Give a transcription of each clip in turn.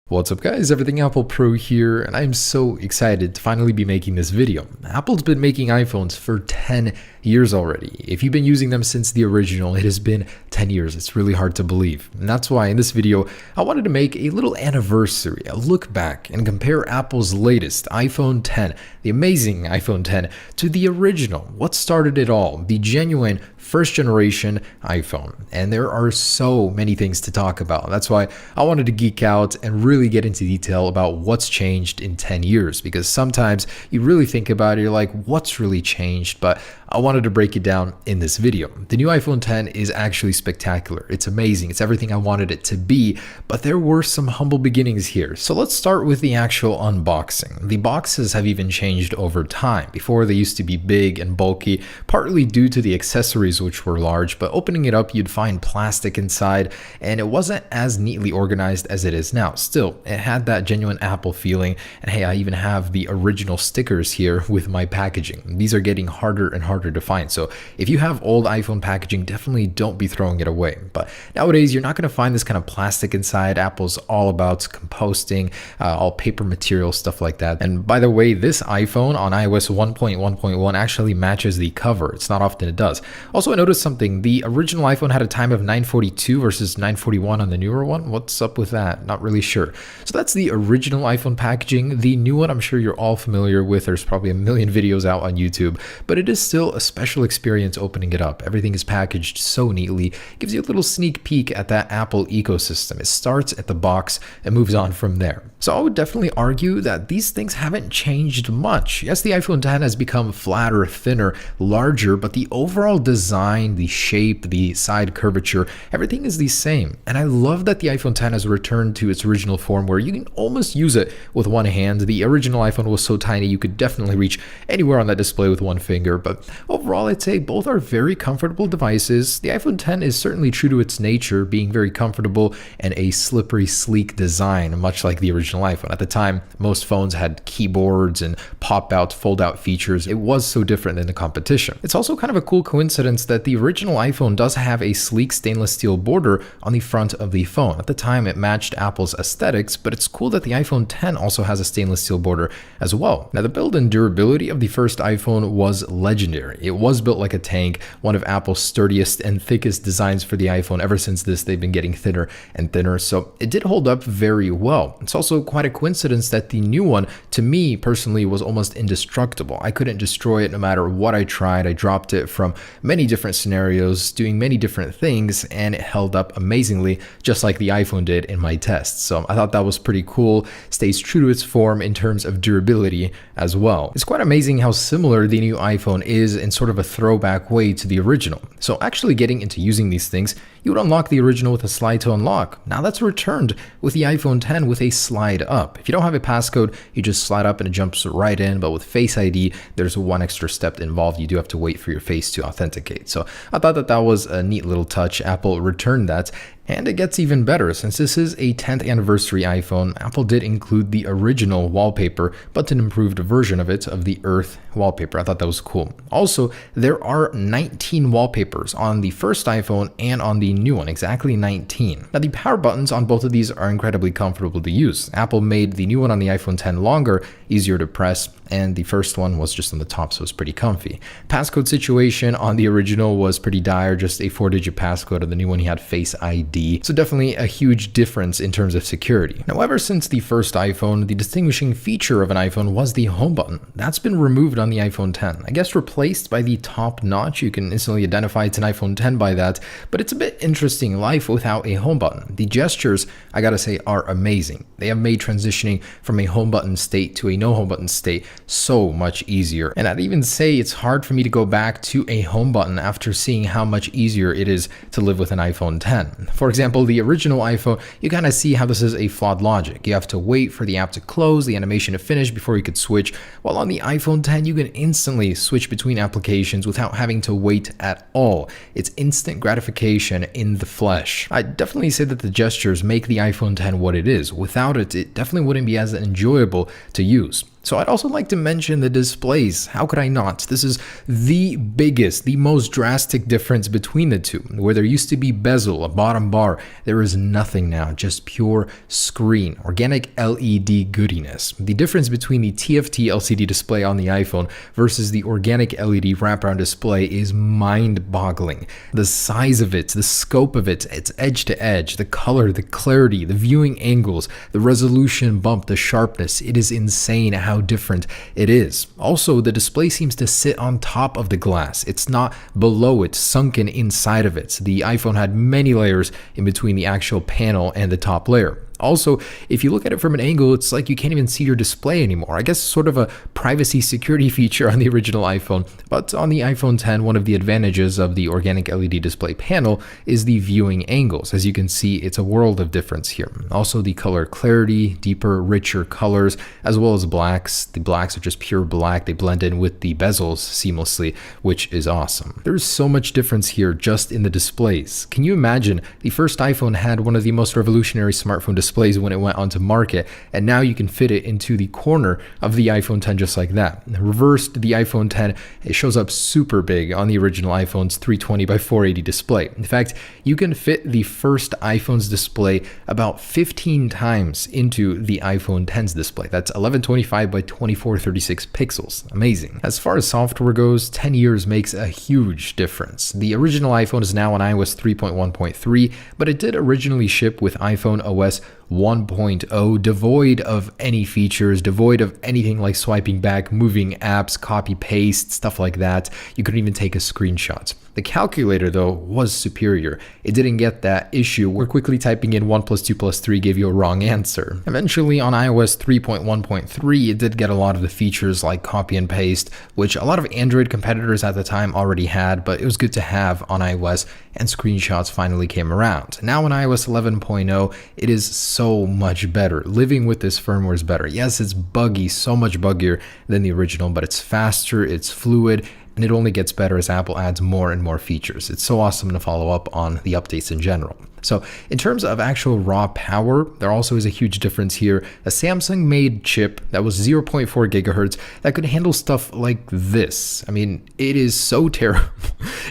What's up guys, Everything Apple Pro here, and I'm so excited to finally be making this video. Apple's been making iPhones for 10 years already. If you've been using them since the original, it has been 10 years. It's really hard to believe. And that's why in this video, I wanted to make a little anniversary, a look back and compare Apple's latest iPhone 10, the amazing iPhone 10, to the original. What started it all? The genuine first generation iPhone. And there are so many things to talk about. That's why I wanted to geek out and really get into detail about what's changed in 10 years, because sometimes you really think about it, you're like, what's really changed? But I wanted to break it down in this video. The new iPhone 10 is actually spectacular. It's amazing. It's everything I wanted it to be, but there were some humble beginnings here. So let's start with the actual unboxing. The boxes have even changed over time. Before, they used to be big and bulky, partly due to the accessories, which were large, but opening it up, you'd find plastic inside, and it wasn't as neatly organized as it is now. Still, it had that genuine Apple feeling, and hey, I even have the original stickers here with my packaging. These are getting harder and harder to find, so if you have old iPhone packaging, definitely don't be throwing it away. But nowadays, you're not going to find this kind of plastic inside. Apple's all about composting, all paper material, stuff like that. And by the way, this iPhone on iOS 1.1.1 actually matches the cover. It's not often it does. Also, I noticed something. The original iPhone had a time of 942 versus 941 on the newer one. What's up with that? Not really sure. So that's the original iPhone packaging. The new one, I'm sure you're all familiar with. There's probably a million videos out on YouTube, but it is still a special experience opening it up. Everything is packaged so neatly. It gives you a little sneak peek at that Apple ecosystem. It starts at the box and moves on from there. So I would definitely argue that these things haven't changed much. Yes, the iPhone 10 has become flatter, thinner, larger, but the overall design, the shape, the side curvature, everything is the same. And I love that the iPhone 10 has returned to its original form where you can almost use it with one hand. The original iPhone was so tiny you could definitely reach anywhere on that display with one finger, but overall I'd say both are very comfortable devices. The iPhone 10 is certainly true to its nature, being very comfortable and a slippery, sleek design, much like the original iPhone. At the time, most phones had keyboards and pop-out, fold-out features. It was so different than the competition. It's also kind of a cool coincidence that the original iPhone does have a sleek stainless steel border on the front of the phone. At the time, it matched Apple's aesthetics, but it's cool that the iPhone 10 also has a stainless steel border as well. Now, the build and durability of the first iPhone was legendary. It was built like a tank, one of Apple's sturdiest and thickest designs for the iPhone. Ever since this, they've been getting thinner and thinner, so it did hold up very well. It's also quite a coincidence that the new one, to me personally, was almost indestructible. I couldn't destroy it no matter what I tried. I dropped it from many different scenarios, doing many different things, and it held up amazingly, just like the iPhone did in my tests. So I thought that was pretty cool. Stays true to its form in terms of durability as well. It's quite amazing how similar the new iPhone is in sort of a throwback way to the original. So actually getting into using these things, you would unlock the original with a slide to unlock. Now that's returned with the iPhone 10 with a slide up. If you don't have a passcode, you just slide up and it jumps right in, but with Face ID, there's one extra step involved. You do have to wait for your face to authenticate. So I thought that that was a neat little touch. Apple returned that. And it gets even better. Since this is a 10th anniversary iPhone, Apple did include the original wallpaper, but an improved version of it, of the Earth wallpaper. I thought that was cool. Also, there are 19 wallpapers on the first iPhone and on the new one, exactly 19. Now, the power buttons on both of these are incredibly comfortable to use. Apple made the new one on the iPhone 10 longer, easier to press, and the first one was just on the top, so it was pretty comfy. Passcode situation on the original was pretty dire, just a 4-digit passcode. On the new one, you had Face ID. So definitely a huge difference in terms of security. Now, ever since the first iPhone, the distinguishing feature of an iPhone was the home button. That's been removed on the iPhone 10. I guess replaced by the top notch. You can instantly identify it's an iPhone 10 by that, but it's a bit interesting life without a home button. The gestures, I gotta say, are amazing. They have made transitioning from a home button state to a no home button state so much easier. And I'd even say it's hard for me to go back to a home button after seeing how much easier it is to live with an iPhone 10. For example, the original iPhone, you kind of see how this is a flawed logic. You have to wait for the app to close, the animation to finish before you could switch, while on the iPhone 10, you can instantly switch between applications without having to wait at all. It's instant gratification in the flesh. I'd definitely say that the gestures make the iPhone 10 what it is. Without it, it definitely wouldn't be as enjoyable to use. So I'd also like to mention the displays. How could I not? This is the biggest, the most drastic difference between the two. Where there used to be bezel, a bottom bar, there is nothing now, just pure screen, organic LED goodiness. The difference between the TFT LCD display on the iPhone versus the organic LED wraparound display is mind-boggling. The size of it, the scope of it, it's edge to edge, the color, the clarity, the viewing angles, the resolution bump, the sharpness, it is insane how different it is. Also, the display seems to sit on top of the glass. It's not below it, sunken inside of it. The iPhone had many layers in between the actual panel and the top layer. Also, if you look at it from an angle, it's like you can't even see your display anymore. I guess sort of a privacy security feature on the original iPhone, but on the iPhone X, one of the advantages of the organic LED display panel is the viewing angles. As you can see, it's a world of difference here. Also, the color clarity, deeper, richer colors, as well as blacks. The blacks are just pure black. They blend in with the bezels seamlessly, which is awesome. There's so much difference here just in the displays. Can you imagine the first iPhone had one of the most revolutionary smartphone displays when it went onto market, and now you can fit it into the corner of the iPhone X just like that. Reversed, the iPhone X, it shows up super big on the original iPhone's 320 by 480 display. In fact, you can fit the first iPhone's display about 15 times into the iPhone X's display. That's 1125 by 2436 pixels. Amazing. As far as software goes, 10 years makes a huge difference. The original iPhone is now on iOS 3.1.3, but it did originally ship with iPhone OS 1.0, devoid of any features, devoid of anything like swiping back, moving apps, copy paste, stuff like that. You couldn't even take a screenshot. The calculator, though, was superior. It didn't get that issue where quickly typing in 1 plus 2 plus 3 gave you a wrong answer. Eventually, on iOS 3.1.3, it did get a lot of the features like copy and paste, which a lot of Android competitors at the time already had, but it was good to have on iOS, and screenshots finally came around. Now on iOS 11.0, it is so much better. Living with this firmware is better. Yes, it's buggy, so much buggier than the original, but it's faster, it's fluid, and it only gets better as Apple adds more and more features. It's so awesome to follow up on the updates in general. So in terms of actual raw power, there also is a huge difference here. A Samsung made chip that was 0.4 gigahertz that could handle stuff like this. I mean, it is so terrible.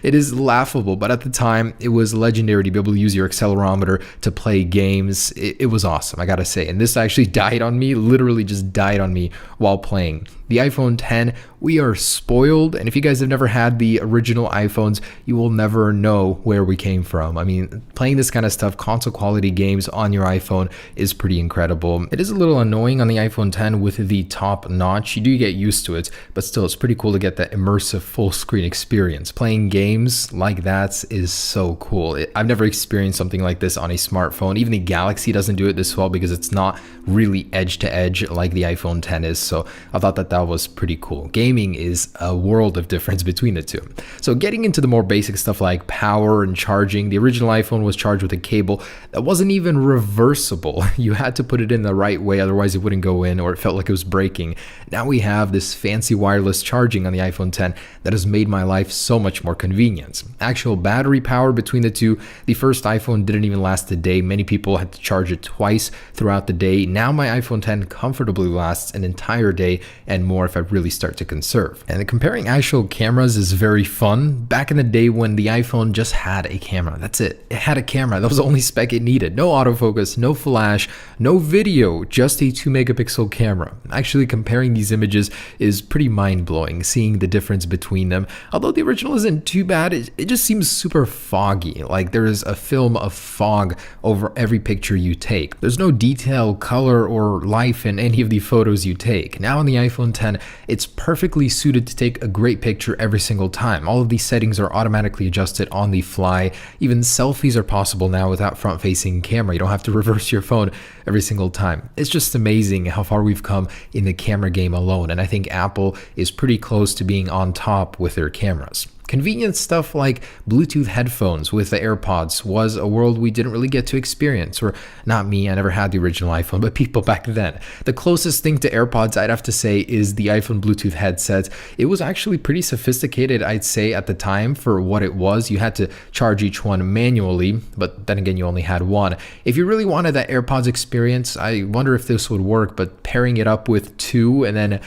It is laughable, but at the time it was legendary to be able to use your accelerometer to play games. It was awesome, I gotta say. And this actually died on me, literally just died on me while playing. The iPhone X, we are spoiled, and if you guys have never had the original iPhones, you will never know where we came from. I mean, playing this kind of stuff, console quality games on your iPhone is pretty incredible. It is a little annoying on the iPhone X with the top notch. You do get used to it, but still, it's pretty cool to get that immersive full screen experience. Playing games like that is so cool. I've never experienced something like this on a smartphone. Even the Galaxy doesn't do it this well because it's not really edge to edge like the iPhone X is, so I thought that was pretty cool. Gaming is a world of difference between the two. So getting into the more basic stuff like power and charging, the original iPhone was charged with a cable that wasn't even reversible. You had to put it in the right way, otherwise it wouldn't go in or it felt like it was breaking. Now we have this fancy wireless charging on the iPhone X that has made my life so much more convenient. Actual battery power between the two, the first iPhone didn't even last a day. Many people had to charge it twice throughout the day. Now my iPhone X comfortably lasts an entire day and more if I really start to conserve. And comparing actual cameras is very fun. Back in the day when the iPhone just had a camera, that's it. It had a camera. That was the only spec it needed. No autofocus, no flash, no video, just a 2 megapixel camera. Actually comparing these images is pretty mind-blowing, seeing the difference between them. Although the original isn't too bad, it just seems super foggy. Like there is a film of fog over every picture you take. There's no detail, color, or life in any of the photos you take. Now on the iPhone X, it's perfectly suited to take a great picture every single time. All of these settings are automatically adjusted on the fly. Even selfies are possible now without front-facing camera. You don't have to reverse your phone every single time. It's just amazing how far we've come in the camera game alone, and I think Apple is pretty close to being on top with their cameras. Convenient stuff like Bluetooth headphones with the AirPods was a world we didn't really get to experience, or not me, I never had the original iPhone, but people back then. The closest thing to AirPods I'd have to say is the iPhone Bluetooth headset. It was actually pretty sophisticated, I'd say, at the time for what it was. You had to charge each one manually, but then again, you only had one. If you really wanted that AirPods experience, I wonder if this would work, but pairing it up with two and then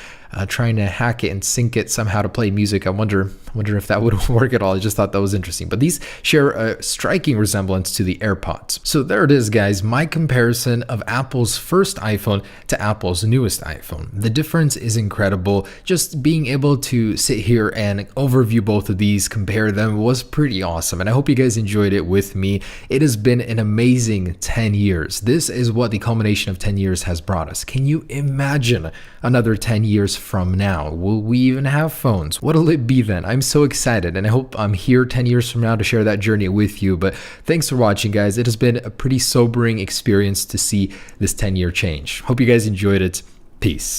trying to hack it and sync it somehow to play music, I wonder if that would work at all. I just thought that was interesting. But these share a striking resemblance to the AirPods. So there it is, guys, my comparison of Apple's first iPhone to Apple's newest iPhone. The difference is incredible. Just being able to sit here and overview both of these, compare them, was pretty awesome. And I hope you guys enjoyed it with me. It has been an amazing 10 years. This is what the culmination of 10 years has brought us. Can you imagine another 10 years from now? Will we even have phones? What'll it be then? I'm so excited, and I hope I'm here 10 years from now to share that journey with you. But thanks for watching, guys. It has been a pretty sobering experience to see this 10-year change. Hope you guys enjoyed it. Peace.